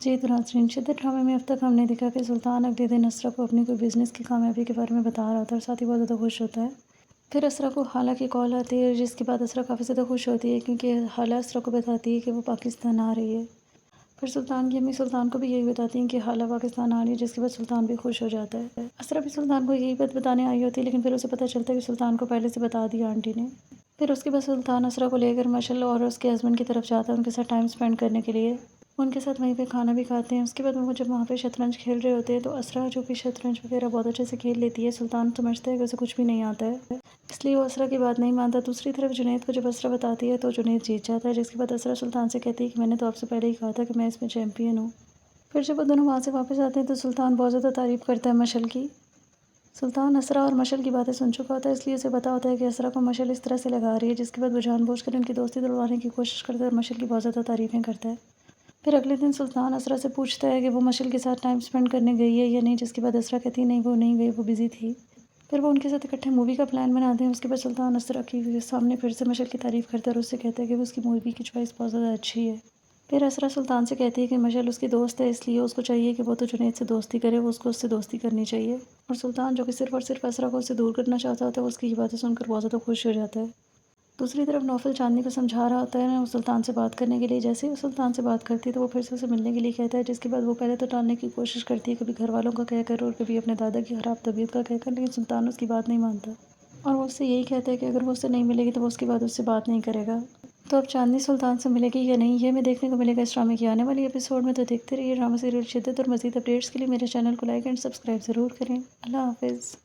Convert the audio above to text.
جی تو ناظرین، شدت ڈرامے میں اب تک ہم نے دیکھا کہ سلطان اگلے دن اسرا کو اپنی کوئی بزنس کی کامیابی کے بارے میں بتا رہا ہوتا ہے اور ساتھ ہی بہت زیادہ خوش ہوتا ہے۔ پھر اسرا کو خالہ کی کال آتی ہے، جس کے بعد اسرا کافی زیادہ خوش ہوتی ہے کیونکہ خالہ اسرا کو بتاتی ہے کہ وہ پاکستان آ رہی ہے۔ پھر سلطان کی امی سلطان کو بھی یہی بتاتی ہیں کہ خالہ پاکستان آ رہی ہے، جس کے بعد سلطان بھی خوش ہو جاتا ہے۔ اسرا بھی سلطان کو یہی بات بتانے آئی ہوتی ہے، لیکن پھر اسے پتہ چلتا ہے کہ سلطان کو پہلے سے بتا دیا آنٹی نے۔ پھر اس کے بعد سلطان اسرا کو لے کر مشعل اور اس کے ہسبینڈ کی طرف جاتا ہے ان کے ساتھ ٹائم اسپینڈ کرنے کے لیے۔ ان کے ساتھ وہیں پہ کھانا بھی کھاتے ہیں۔ اس کے بعد وہ جب وہاں پہ شطرنج کھیل رہے ہوتے ہیں تو اسرا جو کہ شطرنج وغیرہ بہت اچھے سے کھیل لیتی ہے، سلطان سمجھتا ہے کہ اسے کچھ بھی نہیں آتا ہے، اس لیے وہ اسرا کی بات نہیں مانتا۔ دوسری طرف جنید کو جب اسرا بتاتی ہے تو جنید جیت جاتا ہے، جس کے بعد اسرا سلطان سے کہتی ہے کہ میں نے تو آپ سے پہلے ہی کہا تھا کہ میں اس میں چیمپئن ہوں۔ پھر جب وہ دونوں وہاں سے واپس آتے ہیں تو سلطان بہت زیادہ تعریف کرتا ہے مشعل کی۔ سلطان اسرا اور مشعل کی باتیں سن چکا ہوتا ہے، اس لیے اسے پتہ ہوتا ہے کہ اسرا کو مشعل اس طرح سے لگا رہی ہے، جس کے بعد وہ جان بوجھ کر ان کی دوستی دلوانے کی کوشش کرتا ہے اور مشعل کی بہت زیادہ تعریفیں کرتا ہے۔ پھر اگلے دن سلطان اسرا سے پوچھتا ہے کہ وہ مشعل کے ساتھ ٹائم اسپینڈ کرنے گئی ہے یا نہیں، جس کے بعد اسرا کہتی ہے نہیں وہ نہیں گئی، وہ بزی تھی۔ پھر وہ ان کے ساتھ اکٹھے مووی کا پلان بناتے ہیں۔ اس کے بعد سلطان اسرا کی سامنے پھر سے مشعل کی تعریف کرتا ہے اور اس سے کہتا ہے کہ وہ اس کی مووی کی چوائس بہت زیادہ اچھی ہے۔ پھر اسرا سلطان سے کہتی ہے کہ مشعل اس کی دوست ہے، اس لیے اس کو چاہیے کہ وہ تو جنید سے دوستی کرے، وہ اس کو اس سے دوستی کرنی چاہیے۔ اور سلطان جو کہ صرف اور صرف اسرا کو اس سے دور کرنا چاہتا ہوتا ہے، وہ اس کی یہ باتیں سن کر بہت زیادہ خوش ہو جاتا ہے۔ دوسری طرف نوفل چاندنی کو سمجھا رہا ہوتا ہے وہ سلطان سے بات کرنے کے لیے۔ جیسے ہی وہ سلطان سے بات کرتی ہے تو وہ پھر سے اسے ملنے کے لیے کہتا ہے، جس کے بعد وہ پہلے تو ٹالنے کی کوشش کرتی ہے، کبھی گھر والوں کا کہہ کر اور کبھی اپنے دادا کی خراب طبیعت کا کہہ کر، لیکن سلطان اس کی بات نہیں مانتا اور وہ اس سے یہی کہتا ہے کہ اگر وہ اس سے نہیں ملے گی تو وہ اس کے بعد اس سے بات نہیں کرے گا۔ تو اب چاندنی سلطان سے ملے گی یا نہیں، یہ ہمیں دیکھنے کو ملے گا اس ڈرامے کی آنے والی ایپیسوڈ میں۔ تو دیکھتے رہیے ڈرامہ سیریل شدت، اور مزید اپڈیٹس کے لیے میرے چینل کو لائک اینڈ سبسکرائب ضرور کریں۔ اللہ حافظ۔